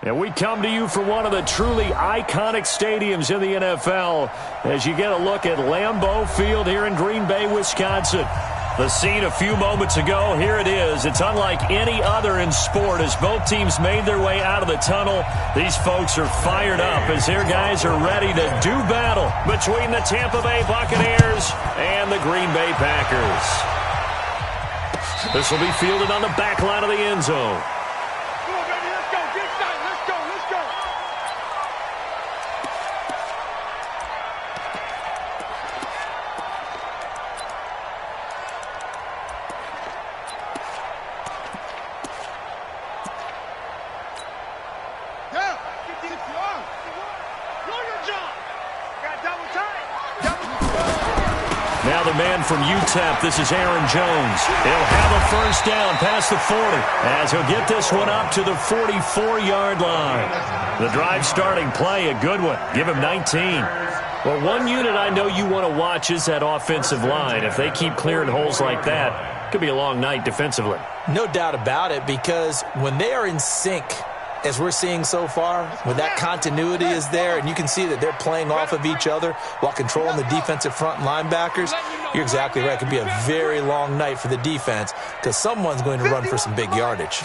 And we come to you from one of the truly iconic stadiums in the NFL as you get a look at Lambeau Field here in Green Bay, Wisconsin. The scene a few moments ago, here it is. It's unlike any other in sport as both teams made their way out of the tunnel. These folks are fired up as their guys are ready to do battle between the Tampa Bay Buccaneers and the Green Bay Packers. This will be fielded on the back line of the end zone. Now the man from UTEP, this is Aaron Jones. He'll have a first down past the 40 as he'll get this one up to the 44-yard line. The drive starting play, a good one. Give him 19. Well, one unit I know you want to watch is that offensive line. If they keep clearing holes like that, it could be a long night defensively. No doubt about it, because when they are in sync, as we're seeing so far, when that continuity is there and you can see that they're playing off of each other while controlling the defensive front linebackers, you're exactly right. It could be a very long night for the defense because someone's going to run for some big yardage.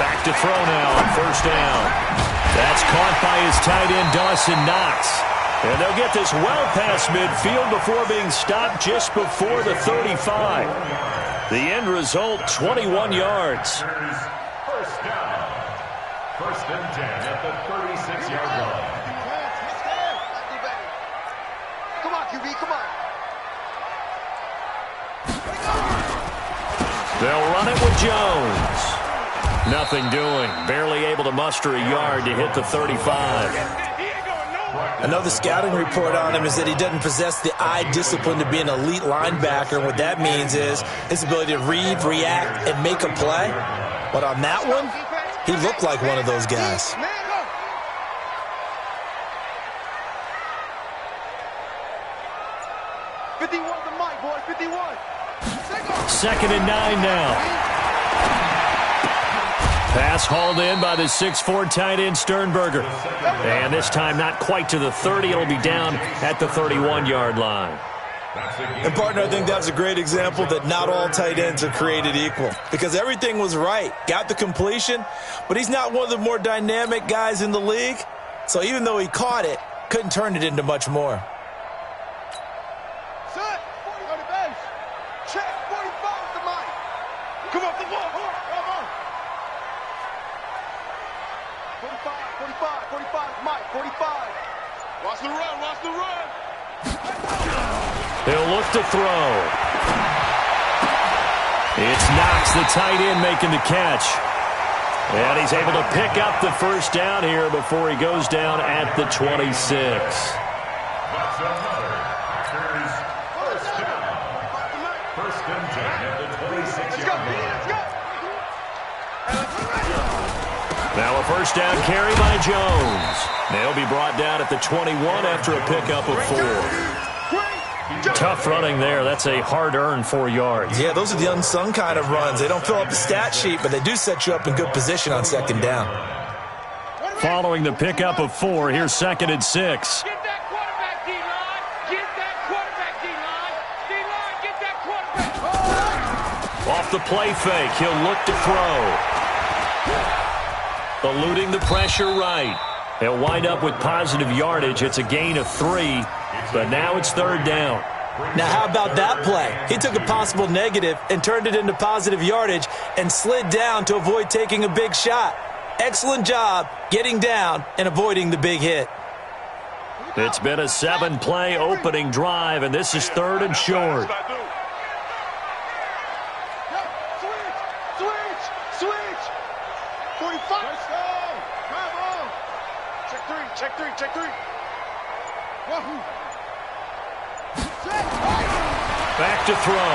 Back to throw now on first down. That's caught by his tight end, Dawson Knox. And they'll get this well past midfield before being stopped just before the 35. The end result, 21 yards. First down. First and 10 at the 36-yard line. Come on, QB, come on. They'll run it with Jones. Nothing doing. Barely able to muster a yard to hit the 35. Another scouting report on him is that he doesn't possess the eye discipline to be an elite linebacker. And what that means is his ability to read, react, and make a play. But on that one, he looked like one of those guys. Second and 9 now. Pass hauled in by the 6'4" tight end Sternberger. And this time not quite to the 30. It'll be down at the 31-yard line. And, partner, I think that's a great example that not all tight ends are created equal. Because everything was right. Got the completion, but he's not one of the more dynamic guys in the league. So even though he caught it, couldn't turn it into much more. Set. 40 on the bench. Check. 45 to Mike. Come off the ball. Come on. 45, 45, Mike. 45. Watch the run. Watch the run. They'll look to throw. It's Knox, the tight end, making the catch. And he's able to pick up the first down here before he goes down at the 26. That's another Packers first down. First and 10 at the 26-yard line. Now a first down carry by Jones. They'll be brought down at the 21 after a pickup of 4. Tough running there. That's a hard-earned 4 yards. Yeah, those are the unsung kind of runs. They don't fill up the stat sheet, but they do set you up in good position on second down. Following the pickup of 4, here's second and 6. Get that quarterback, D-line. Get that quarterback, D-line. D-line, get that quarterback. Off the play fake, he'll look to throw. Eluding the pressure right. They'll wind up with positive yardage. It's a gain of 3. But now it's third down. Now, how about that play? He took a possible negative and turned it into positive yardage and slid down to avoid taking a big shot. Excellent job getting down and avoiding the big hit. It's been a 7-play opening drive, and this is third and short. Switch. 45. Check three. Wahoo. Back to throw.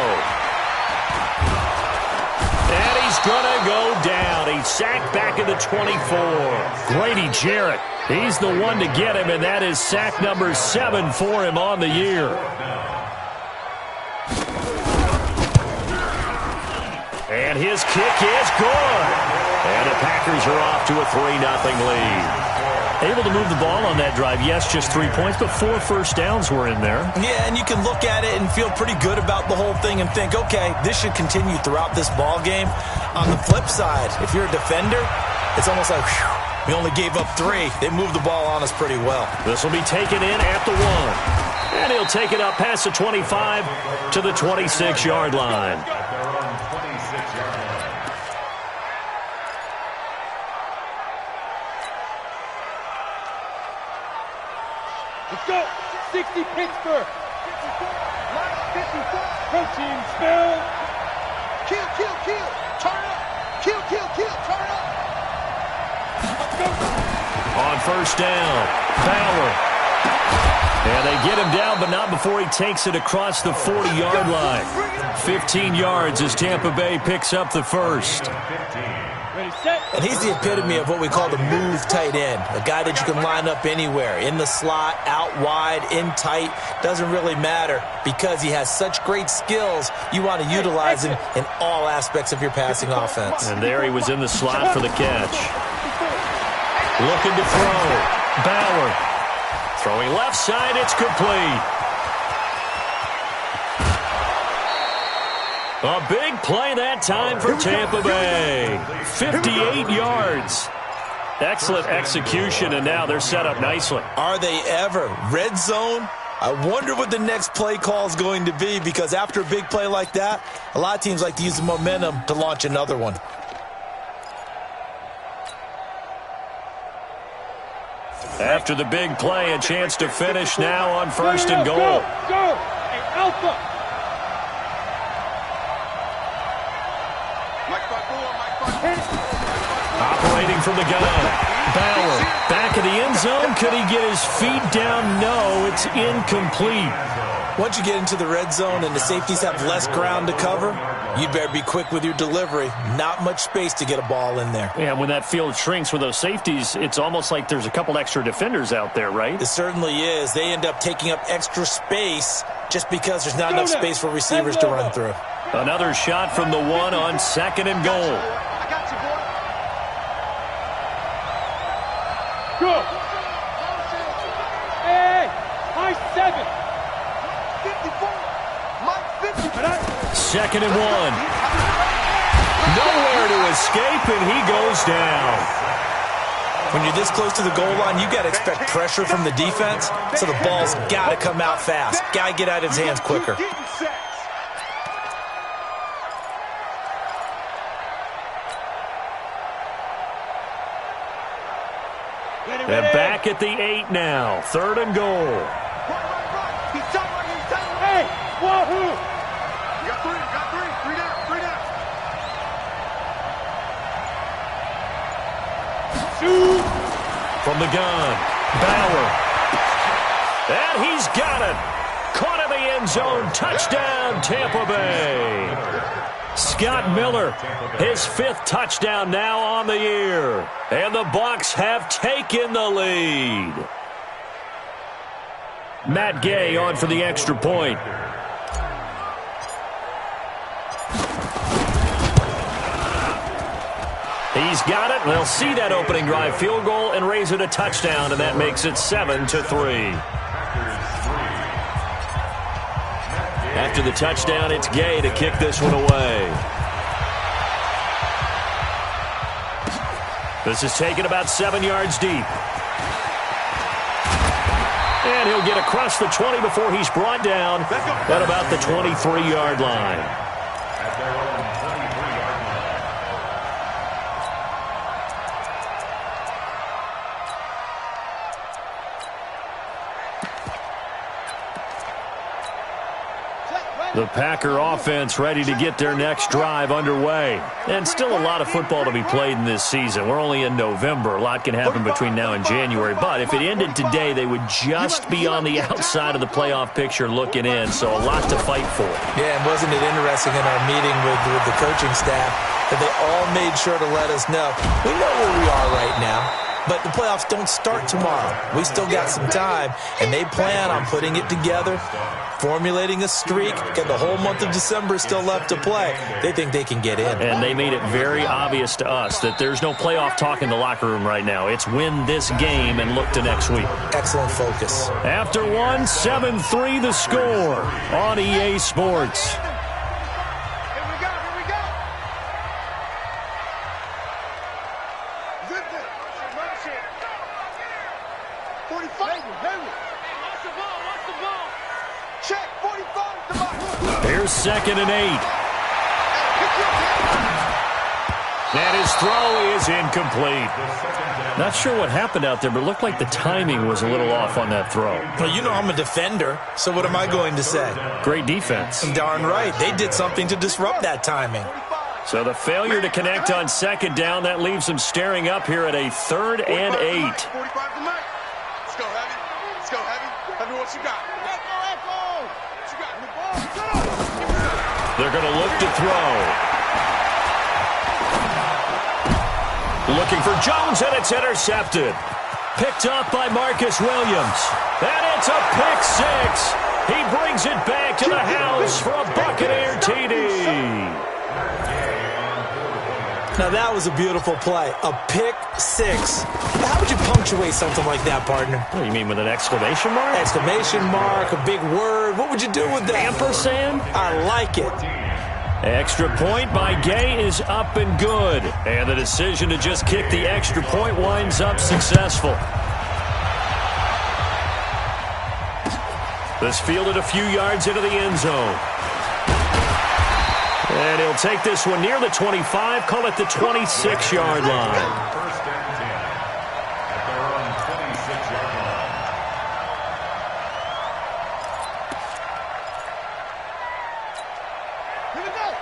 And he's going to go down. He's sacked back at the 24. Grady Jarrett, he's the one to get him, and that is sack number 7 for him on the year. And his kick is good. And the Packers are off to a 3-0 lead. Able to move the ball on that drive. Yes, just 3 points, but 4 first downs were in there. Yeah, and you can look at it and feel pretty good about the whole thing and think, okay, this should continue throughout this ball game. On the flip side, if you're a defender, it's almost like, whew, we only gave up 3. They moved the ball on us pretty well. This will be taken in at the 1. And he'll take it up past the 25 to the 26-yard line. Let's go. 60 Pittsburgh. 54. Mike 54. Coaching spell. Kill, kill, kill. Turn up. Kill, kill, kill. Turn up. Let's go. On first down, Bauer. And they get him down, but not before he takes it across the 40-yard line. 15 yards as Tampa Bay picks up the first. And he's the epitome of what we call the move tight end, a guy that you can line up anywhere, in the slot, out wide, in tight, doesn't really matter because he has such great skills. You want to utilize him in all aspects of your passing offense. And there he was in the slot for the catch. Looking to throw. Bauer. Throwing left side, it's complete. A big play that time for Tampa Bay. 58 yards. Excellent execution, and now they're set up nicely. Are they ever? Red zone? I wonder what the next play call is going to be, because after a big play like that, a lot of teams like to use the momentum to launch another one. After the big play, a chance to finish now on first and goal. Go, go. Hey, Alpha. Operating from the gun. Bauer back in the end zone. Could he get his feet down? No, it's incomplete. Once you get into the red zone and the safeties have less ground to cover, you better be quick with your delivery. Not much space to get a ball in there. Yeah, when that field shrinks with those safeties, it's almost like there's a couple extra defenders out there, right? It certainly is. They end up taking up extra space just because there's not enough space for receivers to run through. Another shot from the 1 on second and goal. I got you, boy. Go. Hey, Mike 7. 54. Mike 50. Second and 1. Nowhere to escape, and he goes down. When you're this close to the goal line, you got to expect pressure from the defense, so the ball's got to come out fast. Got to get out of his hands quicker. And back at the 8 now. Third and goal. Hey, wahoo! You got 3, you got 3. 3 down, 3 down. Shoot! From the gun, Bauer. And he's got it. Caught in the end zone. Touchdown, Tampa Bay. Scott Miller, his 5th touchdown now on the year. And the Bucs have taken the lead. Matt Gay on for the extra point. He's got it. They'll see that opening drive field goal and raise it a touchdown, and that makes it 7-3. After the touchdown, it's Gay to kick this one away. This is taken about 7 yards deep. And he'll get across the 20 before he's brought down at about the 23-yard line. The Packer offense ready to get their next drive underway. And still a lot of football to be played in this season. We're only in November. A lot can happen between now and January. But if it ended today, they would just be on the outside of the playoff picture looking in. So a lot to fight for. Yeah, and wasn't it interesting in our meeting with the coaching staff that they all made sure to let us know, we know where we are right now. but the playoffs don't start tomorrow. We still got some time, and they plan on putting it together, formulating a streak. Got the whole month of December still left to play. They think they can get in. And they made it very obvious to us that there's no playoff talk in the locker room right now. It's win this game and look to next week. Excellent focus. After one, 7-3 the score on EA Sports. Here we go. Good thing. 45. Watch the ball. Check. 45 to my. Here's 2nd and 8. And his throw is incomplete. Not sure what happened out there, but it looked like the timing was a little off on that throw. Well, you know I'm a defender, so what am I going to say? Great defense. Darn right. They did something to disrupt that timing. So the failure to connect on 2nd down, that leaves them staring up here at a 3rd and 8. 45 to Mike. Let's go, Heavy. Heavy, what you got? Echo. What you got? The ball. They're going to look to throw. Looking for Jones, and it's intercepted. Picked up by Marcus Williams. And it's a pick 6. He brings it back to the house for a Buccaneer TD. Now, that was a beautiful play. A pick 6. How would you punctuate something like that, partner? What do you mean, with an exclamation mark? Exclamation mark, a big word. What would you do with that? Ampersand? I like it. Extra point by Gay is up and good. And the decision to just kick the extra point winds up successful. This fielded a few yards into the end zone. And he'll take this one near the 25, call it the 26-yard line. First and 10 at their own 26-yard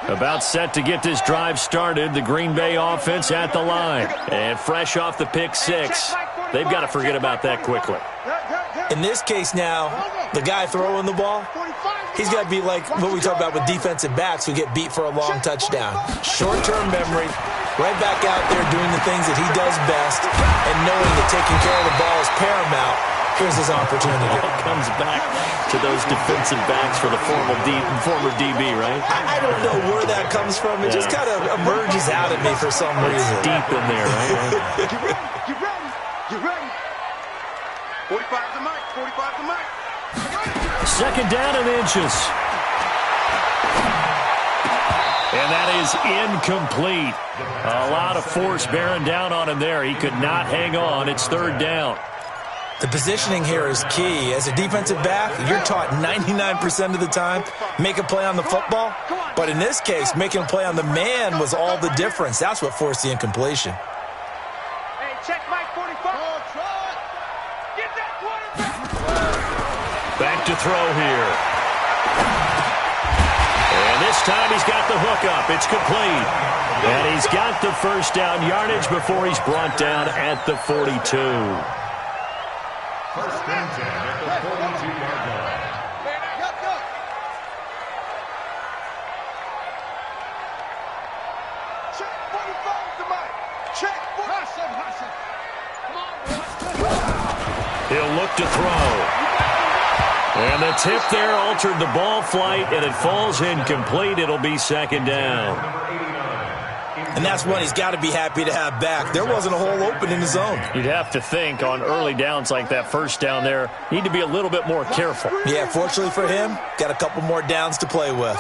line. About set to get this drive started, the Green Bay offense at the line. And fresh off the pick 6, they've got to forget about that quickly. In this case now, the guy throwing the ball, he's got to be like what we talk about with defensive backs who get beat for a long touchdown. Short-term memory, right back out there doing the things that he does best, and knowing that taking care of the ball is paramount. Here's his opportunity. It comes back to those defensive backs for the former DB, right? I don't know where that comes from. It just kind of emerges out of me for some reason. It's deep in there, right? You ready? 45 to Mike. 45 to Mike. 2nd down and inches. And that is incomplete. A lot of force bearing down on him there. He could not hang on. It's 3rd down. The positioning here is key. As a defensive back, you're taught 99% of the time, make a play on the football. But in this case, making a play on the man was all the difference. That's what forced the incompletion. Hey, check Mike 45. Get that quarterback. Back to throw here. And this time he's got the hook up. It's complete. And he's got the first down yardage before he's brought down at the 42. First and 10 at the 42-yard line. Check 45 to Mike. Check 45. Come on, He'll look to throw. And the tip there altered the ball flight, and it falls incomplete. It'll be 2nd down. And that's one he's got to be happy to have back. There wasn't a hole open in the zone. You'd have to think on early downs like that first down there, need to be a little bit more careful. Yeah, fortunately for him, got a couple more downs to play with.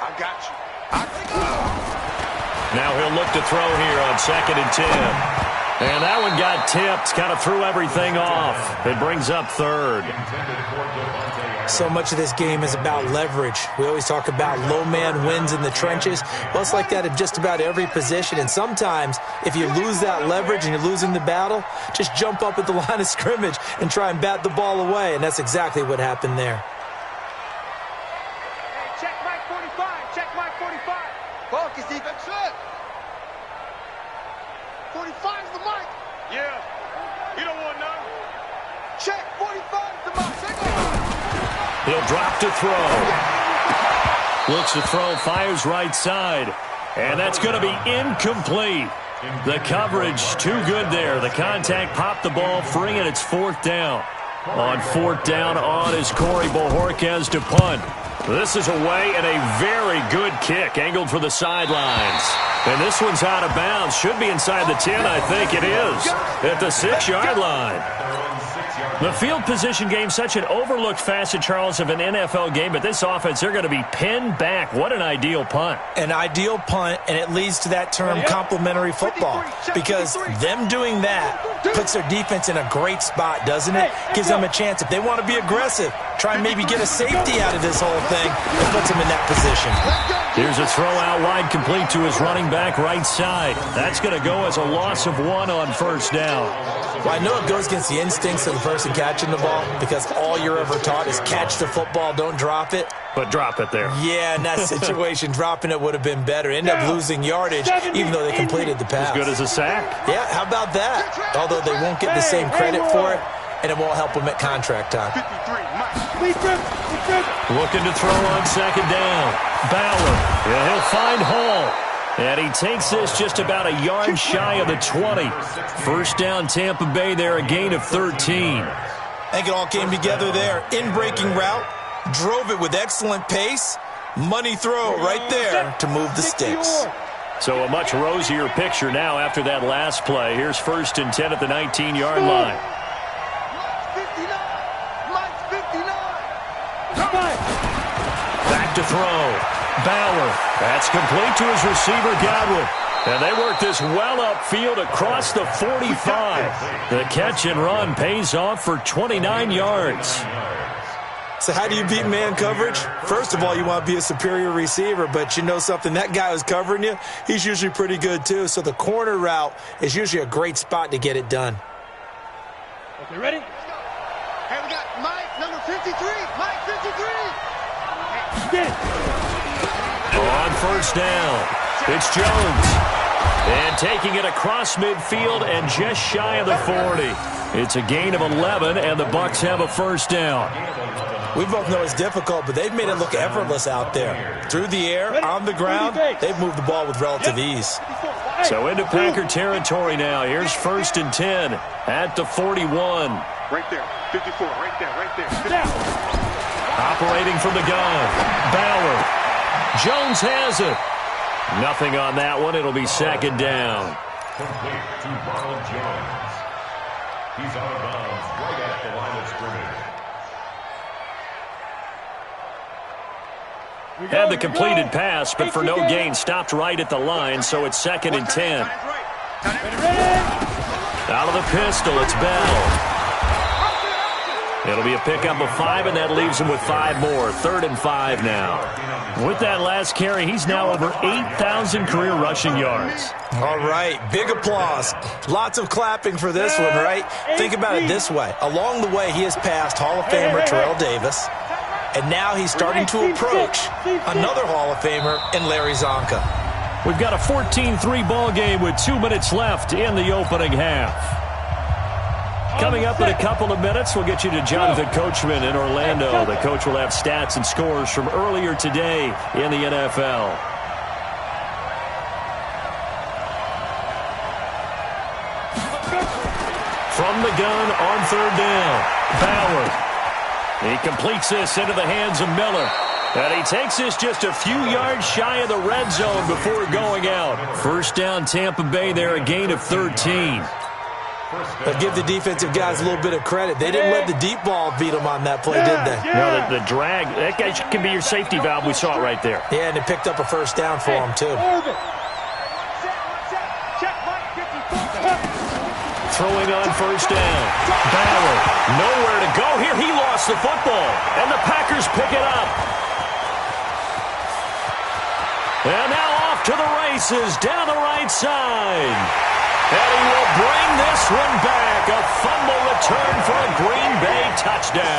I got you. Now he'll look to throw here on 2nd and 10. And that one got tipped, kind of threw everything off. It brings up 3rd. So much of this game is about leverage. We always talk about low man wins in the trenches. Well, it's like that in just about every position. And sometimes, if you lose that leverage and you're losing the battle, just jump up at the line of scrimmage and try and bat the ball away. And that's exactly what happened there. Hey, check Mike 45. Check Mike 45. Focus, defense. 45's the mic. Yeah. You don't want none. Check 45's the mic. He'll drop to throw. Looks to throw, fires right side. And that's going to be incomplete. The coverage too good there. The contact popped the ball free, and it's 4th down. On 4th down on is Corey Bojorquez to punt. This is away and a very good kick, angled for the sidelines. And this one's out of bounds. Should be inside the 10, I think it is, at the 6-yard line. The field position game, such an overlooked facet, Charles, of an NFL game, but this offense, they're going to be pinned back. What an ideal punt. An ideal punt, and it leads to that term complementary football, because them doing that puts their defense in a great spot, doesn't it? Gives them a chance. If they want to be aggressive, try and maybe get a safety out of this whole thing, it puts them in that position. Here's a throw out wide, complete to his running back right side. That's going to go as a loss of 1 on 1st down. Well, I know it goes against the instincts of the person catching the ball, because all you're ever taught is catch the football, don't drop it. But drop it there. Yeah, in that situation, dropping it would have been better. End up losing yardage, even though they completed the pass. As good as a sack. Yeah, how about that? Although they won't get the same credit for it, and it won't help them at contract time. Looking to throw on 2nd down. Bauer, and he'll find Hall. And he takes this just about a yard shy of the 20. 1st down, Tampa Bay there, a gain of 13. I think it all came together there. In-breaking route, drove it with excellent pace. Money throw right there to move the sticks. So a much rosier picture now after that last play. Here's 1st and 10 at the 19-yard line. Back to throw. Bauer. That's complete to his receiver, Godwin. And they work this well upfield across the 45. The catch and run pays off for 29 yards. So how do you beat man coverage? First of all, you want to be a superior receiver, but you know something, that guy who's covering you, he's usually pretty good too. So the corner route is usually a great spot to get it done. Okay, ready? Hey, we got Mike, number 53. Mike, 53. Get it. On 1st down, it's Jones. And taking it across midfield and just shy of the 40. It's a gain of 11, and the Bucs have a 1st down. We both know it's difficult, but they've made it look effortless out there. Through the air, on the ground, they've moved the ball with relative ease. So into Packer territory now. Here's 1st and 10 at the 41. Right there, 54, right there. Operating from the gun, Bauer. Jones has it. Nothing on that one. It'll be 2nd down. Complete to Ronald Jones. He's out of bounds right at the line of scrimmage. Had the completed pass, but for no gain, stopped right at the line, so it's 2nd and 10. Out of the pistol, it's Bell. It'll be a pickup of 5, and that leaves him with 5 more. 3rd and 5 now. With that last carry, he's now over 8,000 career rushing yards. All right, big applause. Lots of clapping for this one, right? Think about it this way. Along the way, he has passed Hall of Famer Terrell Davis, and now he's starting to approach another Hall of Famer in Larry Zonka. We've got a 14-3 ball game with 2 minutes left in the opening half. Coming up in a couple of minutes, we'll get you to Jonathan Coachman in Orlando. The coach will have stats and scores from earlier today in the NFL. From the gun on 3rd down, Bauer. He completes this into the hands of Miller. And he takes this just a few yards shy of the red zone before going out. 1st down, Tampa Bay there, a gain of 13. But give the defensive guys a little bit of credit. They didn't let the deep ball beat them on that play, did they? No, the drag, that guy can be your safety valve. We saw it right there. Yeah, and it picked up a 1st down for him, too. Throwing on 1st down. Bauer, nowhere to go here. He lost the football, and the Packers pick it up. And now off to the races down the right side. And he will bring this one back. A fumble return for a Green Bay touchdown.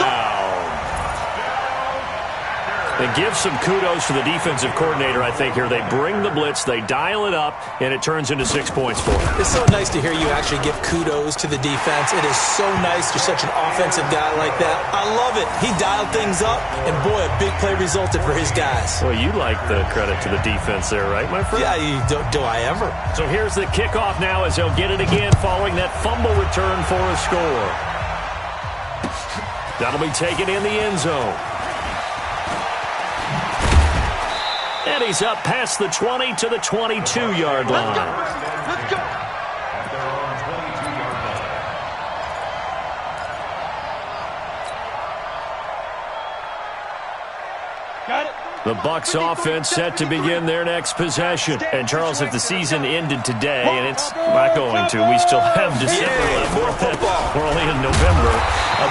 And give some kudos to the defensive coordinator, I think, here. They bring the blitz, they dial it up, and it turns into 6 points for them. It's so nice to hear you actually give kudos to the defense. It is so nice. You're such an offensive guy like that. I love it. He dialed things up, and boy, a big play resulted for his guys. Well, you like the credit to the defense there, right, my friend? Yeah, do I ever? So here's the kickoff now as they'll get it again following that fumble return for a score. That'll be taken in the end zone. And he's up past the 20 to the 22-yard line. Let's go. At their own 22-yard line. Got it. The Bucs offense set to begin their next possession. And, Charles, if the season ended today, and it's not going to, we still have December left. More football. We're only in November.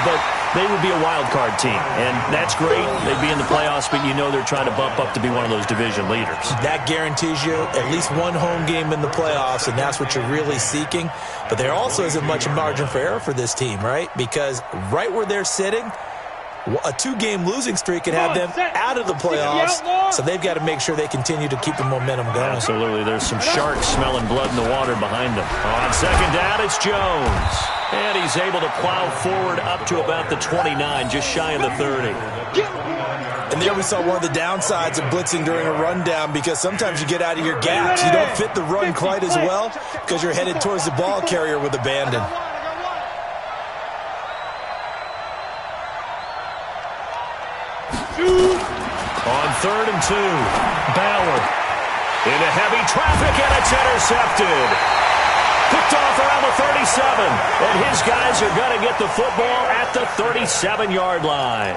But they would be a wild card team, and that's great. They'd be in the playoffs, but you know they're trying to bump up to be one of those division leaders. That guarantees you at least one home game in the playoffs, and that's what you're really seeking. But there also isn't much margin for error for this team, right? Because right where they're sitting, a 2-game losing streak can have them out of the playoffs, so they've got to make sure they continue to keep the momentum going. Absolutely. There's some sharks smelling blood in the water behind them. On second down, it's Jones. And he's able to plow forward up to about the 29, just shy of the 30. And there we saw one of the downsides of blitzing during a rundown, because sometimes you get out of your gaps. You don't fit the run quite as well because you're headed towards the ball carrier with abandon. On 3rd and 2, Bauer into heavy traffic, and it's intercepted. Picked off around the 37, and his guys are going to get the football at the 37-yard line.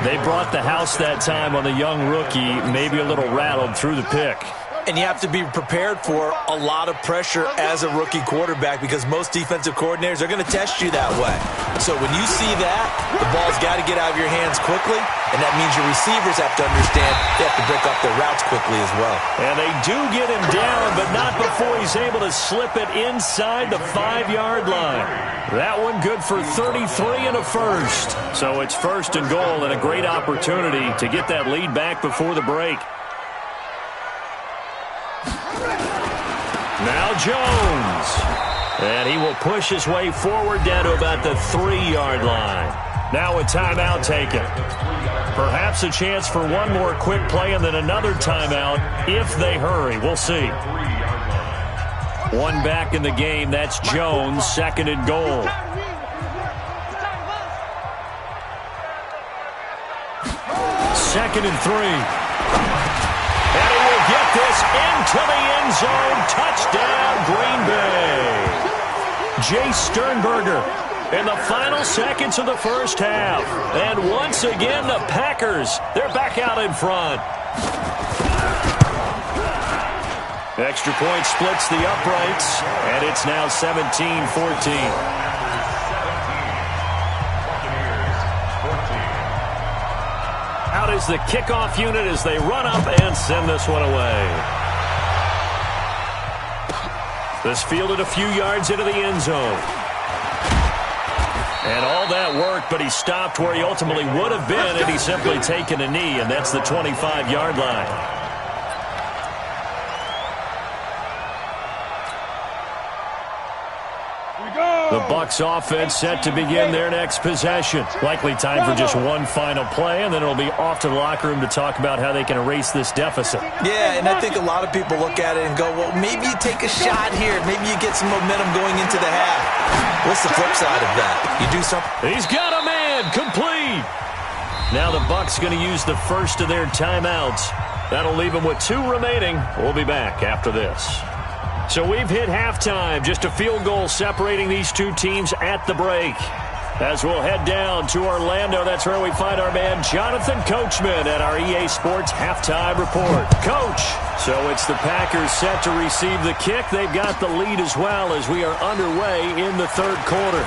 They brought the house that time on the young rookie, maybe a little rattled through the pick. And you have to be prepared for a lot of pressure as a rookie quarterback, because most defensive coordinators are going to test you that way. So when you see that, the ball's got to get out of your hands quickly, and that means your receivers have to understand they have to break up their routes quickly as well. And they do get him down, but not before he's able to slip it inside the 5-yard line. That one good for 33 and a first. So it's 1st and goal, and a great opportunity to get that lead back before the break. Now Jones. And he will push his way forward down to about the 3-yard line. Now a timeout taken. Perhaps a chance for one more quick play and then another timeout if they hurry. We'll see. One back in the game. That's Jones, 2nd and goal. Second and 3. And he will get this into the end zone. Touchdown, Green Bay. Jay Sternberger in the final seconds of the first half. And once again, the Packers, they're back out in front. Extra point splits the uprights, and it's now 17-14. Out is the kickoff unit as they run up and send this one away. This fielded a few yards into the end zone. And all that work, but he stopped where he ultimately would have been had he simply taken a knee, and that's the 25-yard line. The Bucs offense set to begin their next possession. Likely time for just one final play, and then it'll be off to the locker room to talk about how they can erase this deficit. Yeah, and I think a lot of people look at it and go, well, maybe you take a shot here. Maybe you get some momentum going into the half. What's the flip side of that? You do something. He's got a man, complete. Now the Bucs going to use the first of their timeouts. That'll leave them with 2 remaining. We'll be back after this. So we've hit halftime, just a field goal separating these two teams at the break. As we'll head down to Orlando, that's where we find our man Jonathan Coachman at our EA Sports Halftime Report. Coach, so it's the Packers set to receive the kick. They've got the lead as well as we are underway in the 3rd quarter.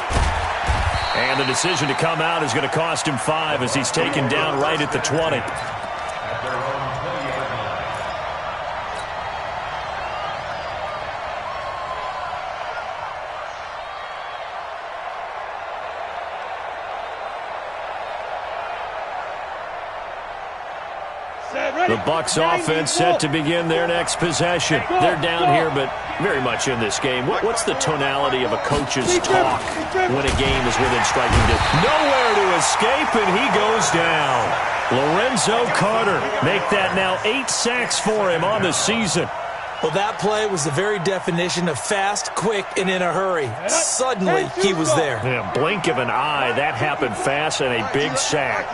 And the decision to come out is going to cost him 5 as he's taken down right at the 20. The Bucs offense set to begin their next possession. They're down here, but very much in this game. What's the tonality of a coach's talk when a game is within striking distance? Nowhere to escape, and he goes down. Lorenzo Carter make that now 8 sacks for him on the season. Well, that play was the very definition of fast, quick, and in a hurry. Suddenly, he was there. Yeah, blink of an eye, that happened fast, and a big sack.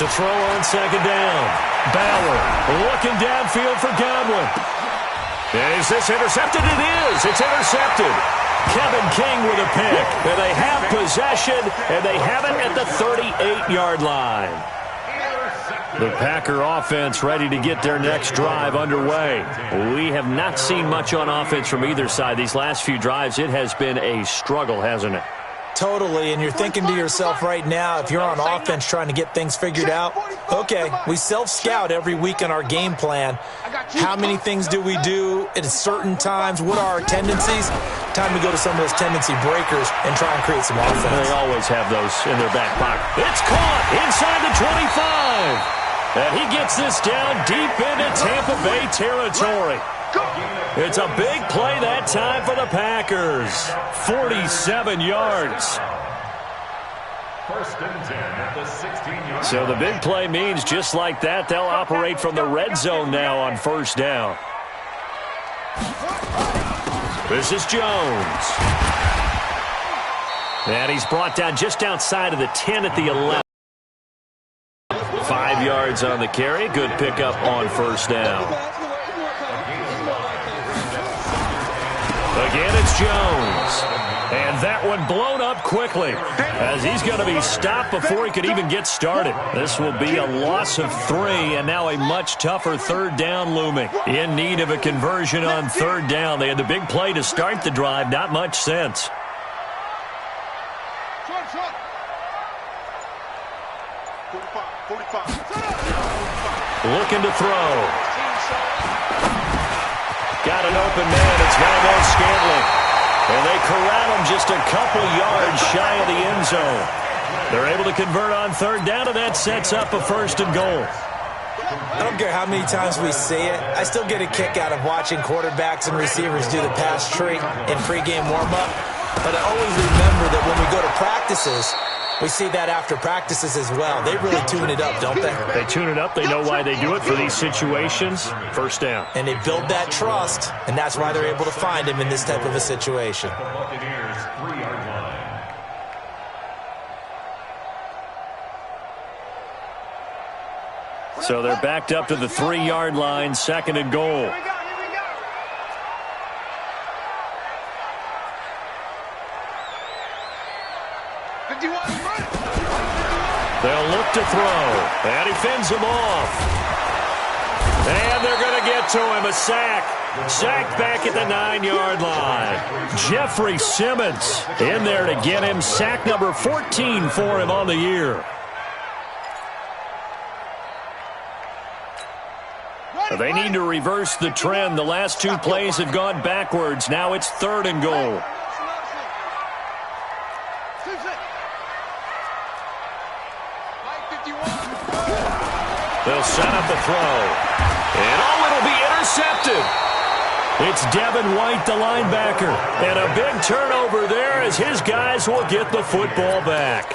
To throw on second down. Bauer looking downfield for Godwin. Is this intercepted? It is. It's intercepted. Kevin King with a pick. And they have possession, and they have it at the 38-yard line. The Packer offense ready to get their next drive underway. We have not seen much on offense from either side. These last few drives, it has been a struggle, hasn't it? Totally, and you're thinking to yourself right now, if you're on offense trying to get things figured out, okay, we self-scout every week in our game plan. How many things do we do at certain times? What are our tendencies? Time to go to some of those tendency breakers and try and create some offense. They always have those in their back pocket. It's caught inside the 25. And he gets this down deep into Tampa Bay territory. It's a big play that time for the Packers. 47 yards. First and 10 at the 16-yard. So the big play means just like that, they'll operate from the red zone now on first down. This is Jones. And he's brought down just outside of the 10 at the 11. 5 yards on the carry. Good pickup on first down. Again, it's Jones. And that one blown up quickly as he's going to be stopped before he could even get started. This will be a loss of 3, and now a much tougher third down looming. In need of a conversion on third down. They had the big play to start the drive. Not much sense. Looking to throw. Got an open man. It's Valdez Scantling. And they corral him just a couple yards shy of the end zone. They're able to convert on third down, and that sets up a first and goal. I don't care how many times we see it. I still get a kick out of watching quarterbacks and receivers do the pass tree in pregame warm-up. But I always remember that when we go to practices, we see that after practices as well. They really tune it up, don't they? They tune it up. They know why they do it for these situations. First down. And they build that trust, and that's why they're able to find him in this type of a situation. Buccaneers 3-yard line. So they're backed up to the 3-yard line, second and goal. They'll look to throw, and he fends him off. And they're going to get to him, a sack. Sacked back at the 9-yard line. Jeffrey Simmons in there to get him. Sack number 14 for him on the year. They need to reverse the trend. The last 2 plays have gone backwards. Now it's third and goal. They'll set up the throw. And it'll be intercepted. It's Devin White, the linebacker. And a big turnover there as his guys will get the football back.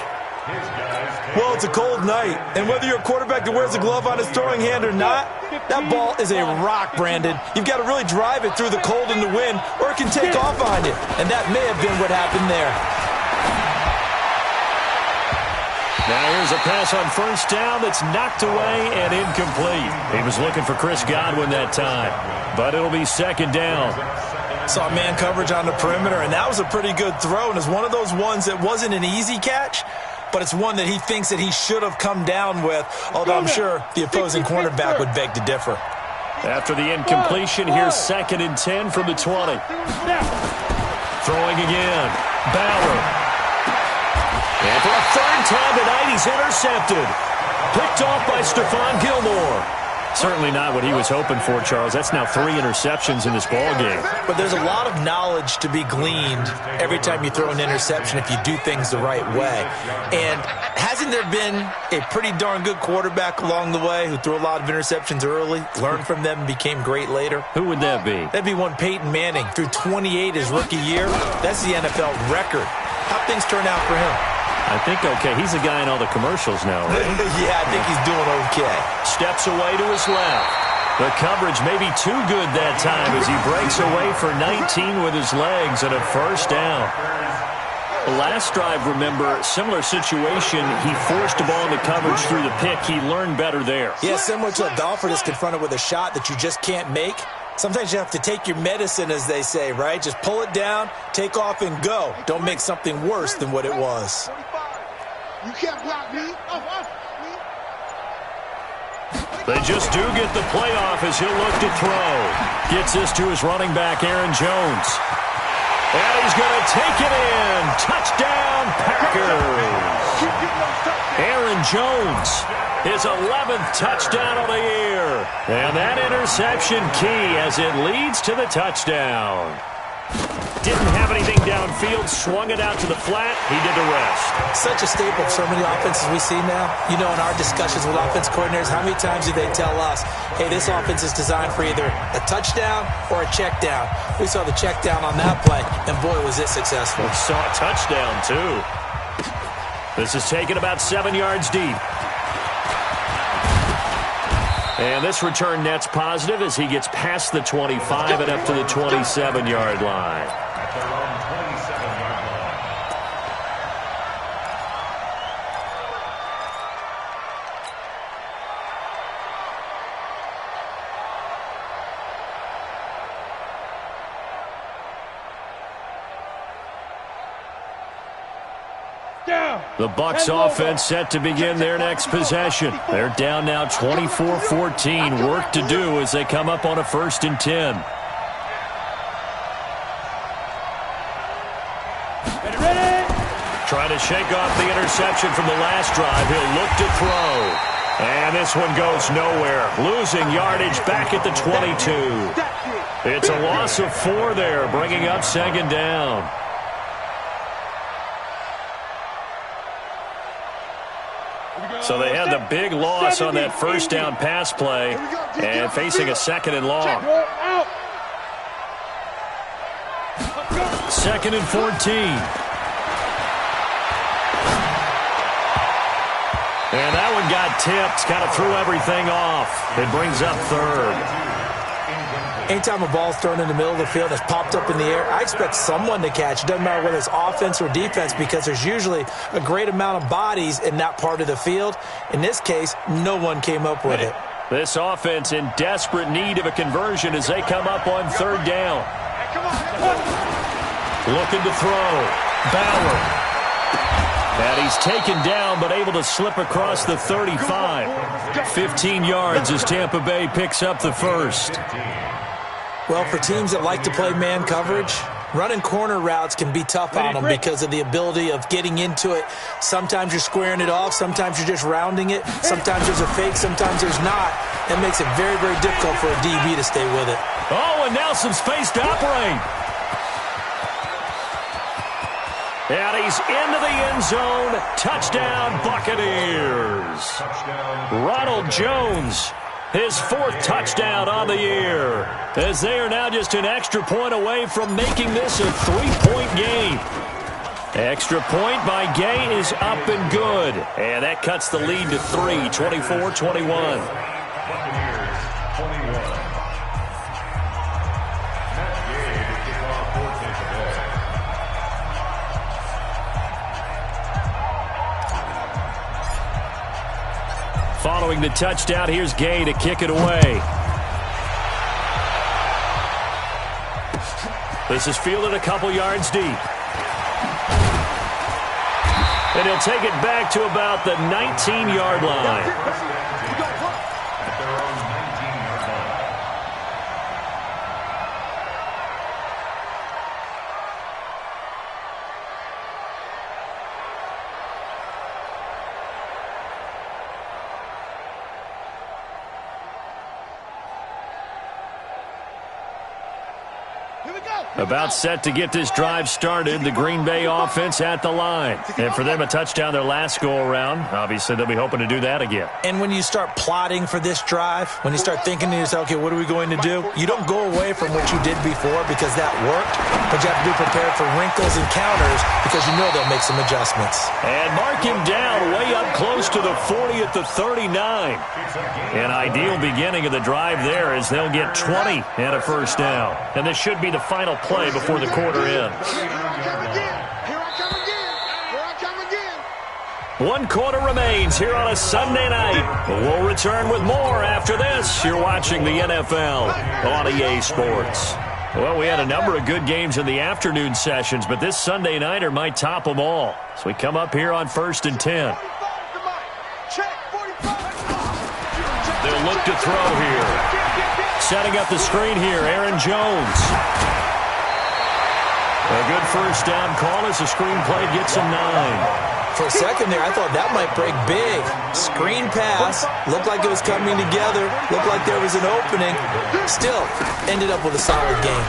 Well, it's a cold night, and whether you're a quarterback that wears a glove on his throwing hand or not, that ball is a rock, Brandon. You've got to really drive it through the cold and the wind, or it can take off on you. And that may have been what happened there. Now here's a pass on first down that's knocked away and incomplete. He was looking for Chris Godwin that time, but it'll be second down. Saw man coverage on the perimeter, and that was a pretty good throw, and it's one of those ones that wasn't an easy catch, but it's one that he thinks that he should have come down with, although I'm sure the opposing cornerback would beg to differ. After the incompletion, here's second and 10 from the 20. Throwing again. Bauer. And for a third time tonight, he's intercepted. Picked off by Stephon Gilmore. Certainly not what he was hoping for, Charles. That's now 3 interceptions in this ball game. But there's a lot of knowledge to be gleaned every time you throw an interception if you do things the right way. And hasn't there been a pretty darn good quarterback along the way who threw a lot of interceptions early, learned from them, and became great later? Who would that be? That'd be one Peyton Manning. Threw 28 his rookie year. That's the NFL record. How'd things turn out for him? I think okay. He's a guy in all the commercials now, right? Yeah, I think he's doing okay. Steps away to his left. The coverage may be too good that time as he breaks away for 19 with his legs and a first down. The last drive, remember, similar situation. He forced the ball in the coverage through the pick. He learned better there. Yeah, similar to a golfer that's confronted with a shot that you just can't make. Sometimes you have to take your medicine, as they say, right? Just pull it down, take off, and go. Don't make something worse than what it was. You can't block me. They just do get the playoff as he'll look to throw. Gets this to his running back, Aaron Jones. And he's going to take it in. Touchdown, Packers. Aaron Jones, his 11th touchdown of the year. And that interception key as it leads to the touchdown. Didn't have anything downfield, swung it out to the flat. He did the rest. Such a staple of so many offenses we see now. You know, in our discussions with offense coordinators, how many times do they tell us, hey, this offense is designed for either a touchdown or a check down. We saw the check down on that play, and boy, was it successful. We saw a touchdown, too. This is taken about 7 yards deep. And this return net's positive as he gets past the 25 and up to the 27-yard line. The Bucs offense set to begin their next possession. They're down now 24-14. Work to do as they come up on a 1st and 10. Trying to shake off the interception from the last drive. He'll look to throw. And this one goes nowhere. Losing yardage back at the 22. It's a loss of 4 there, bringing up 2nd down. So they had the big loss on that 1st down pass play and facing a 2nd and long. 2nd and 14. And that one got tipped, kind of threw everything off. It brings up 3rd. Anytime a ball's thrown in the middle of the field and it's popped up in the air, I expect someone to catch. It doesn't matter whether it's offense or defense because there's usually a great amount of bodies in that part of the field. In this case, no one came up with it. This offense in desperate need of a conversion as they come up on 3rd down. Looking to throw. Bauer. And he's taken down but able to slip across the 35. 15 yards as Tampa Bay picks up the 1st. Well, for teams that like to play man coverage, running corner routes can be tough on them because of the ability of getting into it. Sometimes you're squaring it off. Sometimes you're just rounding it. Sometimes there's a fake. Sometimes there's not. That makes it very, very difficult for a DB to stay with it. Oh, and now some space to operate. And he's into the end zone. Touchdown, Buccaneers. Ronald Jones, his 4th touchdown on the year, as they are now just an extra point away from making this a 3-point game. Extra point by Gay is up and good, and that cuts the lead to 3, 24-21. Following the touchdown, here's Gay to kick it away. This is fielded a couple yards deep. And he'll take it back to about the 19-yard line. About set to get this drive started, the Green Bay offense at the line. And for them, a touchdown their last go-around. Obviously, they'll be hoping to do that again. And when you start plotting for this drive, when you start thinking to yourself, okay, what are we going to do? You don't go away from what you did before because that worked, but you have to be prepared for wrinkles and counters because you know they'll make some adjustments. And mark him down way up close to the 40 at the 39. An ideal beginning of the drive there as they'll get 20 and a first down. And this should be the final play before the quarter ends. One quarter remains here on a Sunday night. We'll return with more after this. You're watching the NFL on EA Sports. Well, we had a number of good games in the afternoon sessions, but this Sunday nighter might top them all. So we come up here on 1st and 10. They'll look to throw here. Setting up the screen here, Aaron Jones. A good first down call as the screen play gets him 9. For a second there, I thought that might break big. Screen pass. Looked like it was coming together. Looked like there was an opening. Still, ended up with a solid game.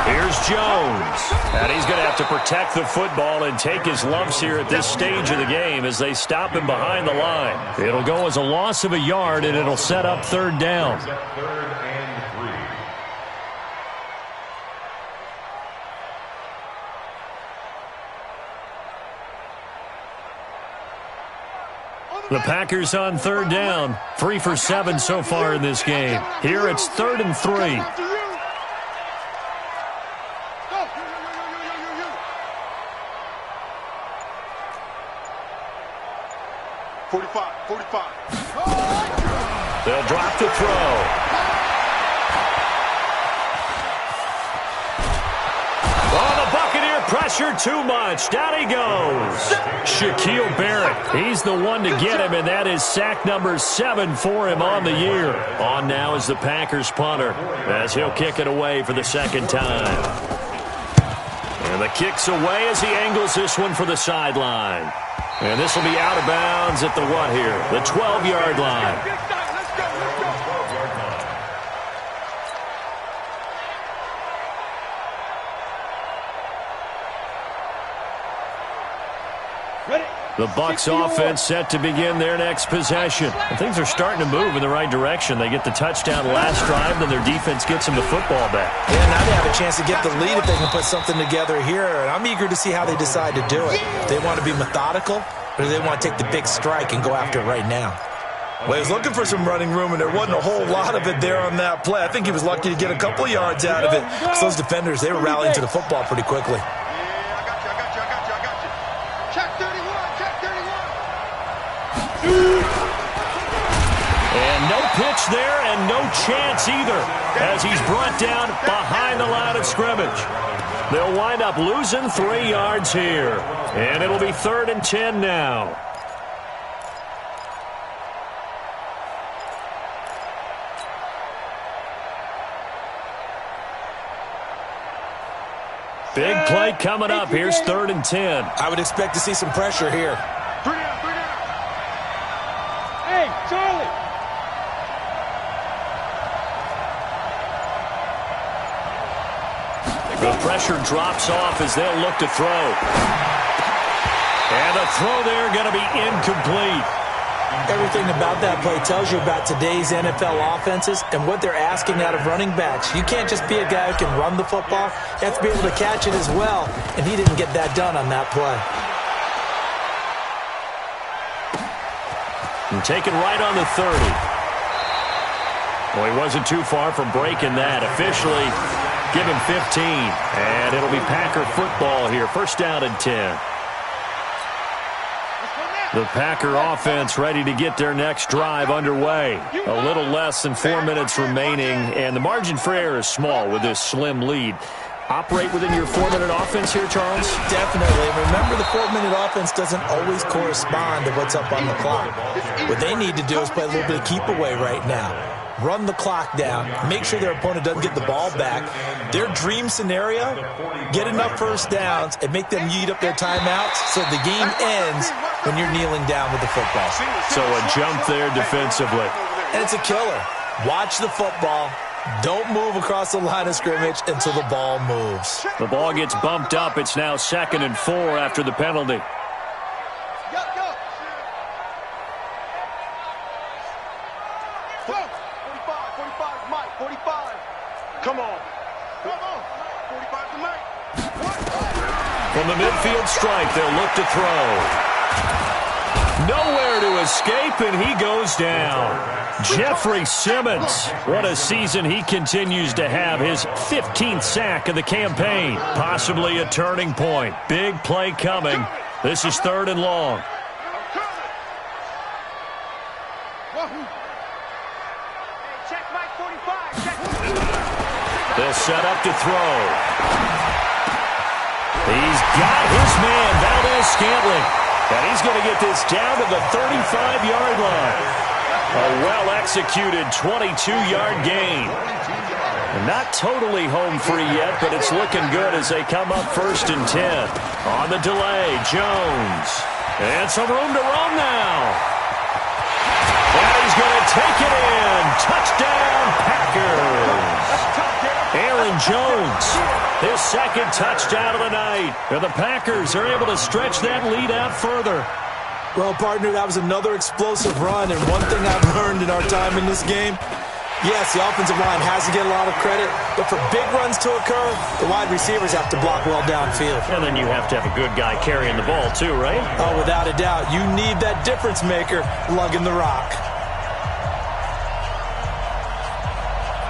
Here's Jones. And he's going to have to protect the football and take his lumps here at this stage of the game as they stop him behind the line. It'll go as a loss of a yard, and it'll set up 3rd down. The Packers on 3rd down. 3 for 7 so far in this game. Here it's 3rd and 3. 45. They'll drop the throw. Pressure too much. Down he goes. Shaquille Barrett. He's the one to get him, and that is sack number 7 for him on the year. On now is the Packers punter as he'll kick it away for the 2nd time. And the kick's away as he angles this one for the sideline. And this will be out of bounds at the what here? The 12-yard line. The Bucs offense set to begin their next possession. And things are starting to move in the right direction. They get the touchdown last drive, then their defense gets them the football back. Yeah, now they have a chance to get the lead if they can put something together here. And I'm eager to see how they decide to do it. They want to be methodical, or do they want to take the big strike and go after it right now? Well, he was looking for some running room, and there wasn't a whole lot of it there on that play. I think he was lucky to get a couple of yards out of it. Because those defenders, they were rallying to the football pretty quickly. And no pitch there and no chance either as he's brought down behind the line of scrimmage. They'll wind up losing 3 yards here. And it'll be 3rd and 10 now. Big play coming up. Here's 3rd and 10. I would expect to see some pressure here. 3 down. Hey, Charlie. The pressure drops off as they'll look to throw. And the throw there going to be incomplete. Everything about that play tells you about today's NFL offenses and what they're asking out of running backs. You can't just be a guy who can run the football. You have to be able to catch it as well, and he didn't get that done on that play. And taken right on the 30. Well, he wasn't too far from breaking that. Officially, give him 15. And it'll be Packer football here. 1st down and 10. The Packer offense ready to get their next drive underway. A little less than 4 minutes remaining, and the margin for error is small with this slim lead. Operate within your 4-minute offense here, Charles? Definitely. Remember, the 4-minute offense doesn't always correspond to what's up on the clock. What they need to do is play a little bit of keep away right now. Run the clock down. Make sure their opponent doesn't get the ball back. Their dream scenario, get enough first downs and make them eat up their timeouts so the game ends when you're kneeling down with the football. So a jump there defensively. And it's a killer. Watch the football. Don't move across the line of scrimmage until the ball moves. The ball gets bumped up. It's now 2nd and 4 after the penalty. From the midfield stripe, they'll look to throw. Nowhere to escape, and he goes down. Jeffrey Simmons, what a season he continues to have. His 15th sack of the campaign. Possibly a turning point. Big play coming. This is 3rd and long. They'll set up to throw. He's got his man, Valdez-Scantling. And he's going to get this down to the 35-yard line. A well-executed 22-yard gain. Not totally home free yet, but it's looking good as they come up 1st and 10. On the delay, Jones. And some room to roam now. And he's going to take it in. Touchdown, Packers. Aaron Jones, his 2nd touchdown of the night. And the Packers are able to stretch that lead out further. Well, partner, that was another explosive run, and one thing I've learned in our time in this game, yes, the offensive line has to get a lot of credit, but for big runs to occur, the wide receivers have to block well downfield. And then you have to have a good guy carrying the ball too, right? Oh, without a doubt. You need that difference maker lugging the rock.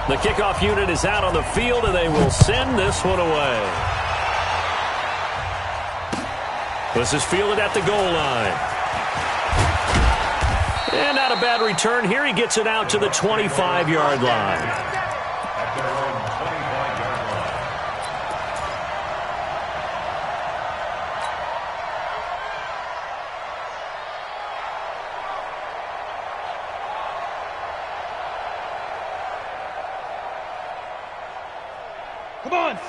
The kickoff unit is out on the field, and they will send this one away. This is fielded at the goal line. And not a bad return here. He gets it out to the 25-yard line.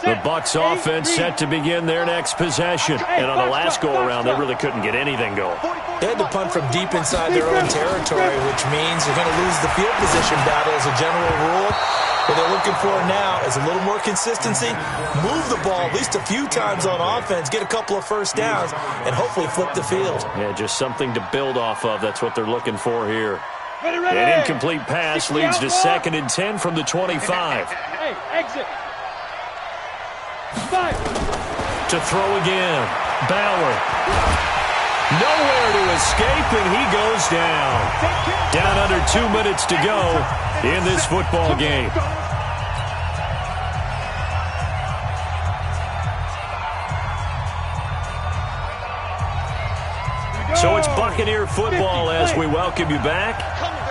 The Bucs offense set to begin their next possession. And on the last go-around, they really couldn't get anything going. They had to punt from deep inside their own territory, which means they're going to lose the field position battle as a general rule. What they're looking for now is a little more consistency, move the ball at least a few times on offense, get a couple of first downs, and hopefully flip the field. Yeah, just something to build off of. That's what they're looking for here. An incomplete pass leads to 2nd and 10 from the 25. Hey, exit. To throw again. Bauer. Nowhere to escape, and he goes down. Down under 2 minutes to go in this football game. So it's Buccaneer football as we welcome you back.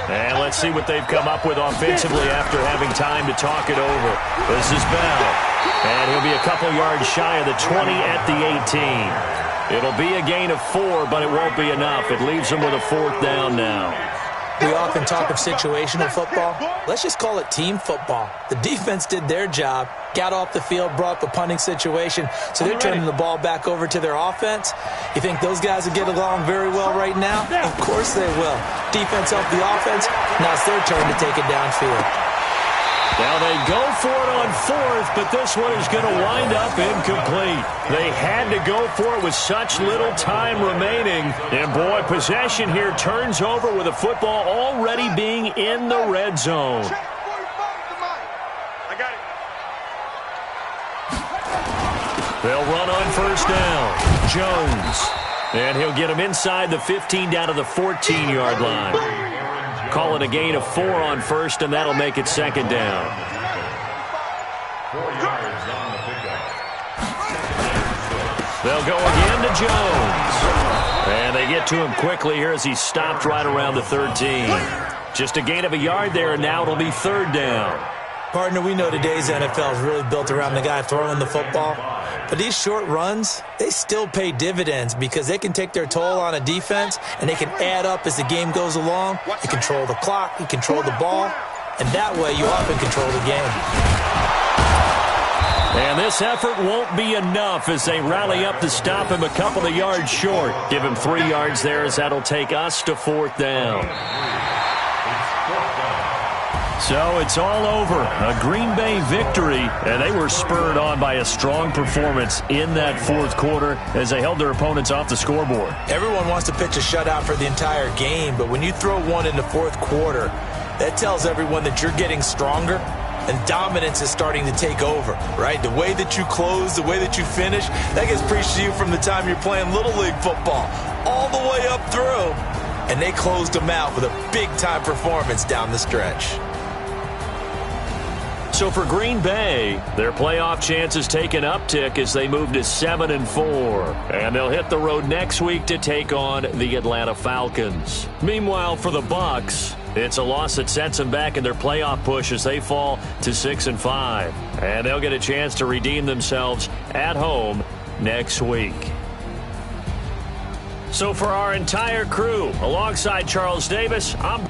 And let's see what they've come up with offensively after having time to talk it over. This is Bell. And he'll be a couple yards shy of the 20 at the 18. It'll be a gain of 4, but it won't be enough. It leaves them with a 4th down now. We often talk of situational football. Let's just call it team football. The defense did their job, got off the field, brought the punting situation, so they're turning the ball back over to their offense. You think those guys will get along very well right now? Of course they will. Defense helped the offense. Now it's their turn to take it downfield. Now they go for it on 4th, but this one is going to wind up incomplete. They had to go for it with such little time remaining. And boy, possession here turns over with the football already being in the red zone. I got it. They'll run on 1st down. Jones. And he'll get him inside the 15 down to the 14-yard line. Call it a gain of 4 on 1st, and that'll make it 2nd down. 4 yards on the pickup. They'll go again to Jones. And they get to him quickly here as he stopped right around the 13. Just a gain of a yard there, and now it'll be 3rd down. Partner, we know today's NFL is really built around the guy throwing the football. But these short runs, they still pay dividends because they can take their toll on a defense and they can add up as the game goes along. You control the clock, you control the ball, and that way you often control the game. And this effort won't be enough as they rally up to stop him a couple of yards short. Give him 3 yards there as that'll take us to 4th down. So it's all over. A Green Bay victory, and they were spurred on by a strong performance in that fourth quarter as they held their opponents off the scoreboard. Everyone wants to pitch a shutout for the entire game, but when you throw one in the fourth quarter, that tells everyone that you're getting stronger and dominance is starting to take over, right? The way that you close, the way that you finish, that gets preached to you from the time you're playing Little League football all the way up through. And they closed them out with a big-time performance down the stretch. So for Green Bay, their playoff chances take an uptick as they move to 7-4. And they'll hit the road next week to take on the Atlanta Falcons. Meanwhile, for the Bucs, it's a loss that sets them back in their playoff push as they fall to 6-5. And they'll get a chance to redeem themselves at home next week. So for our entire crew, alongside Charles Davis, I'm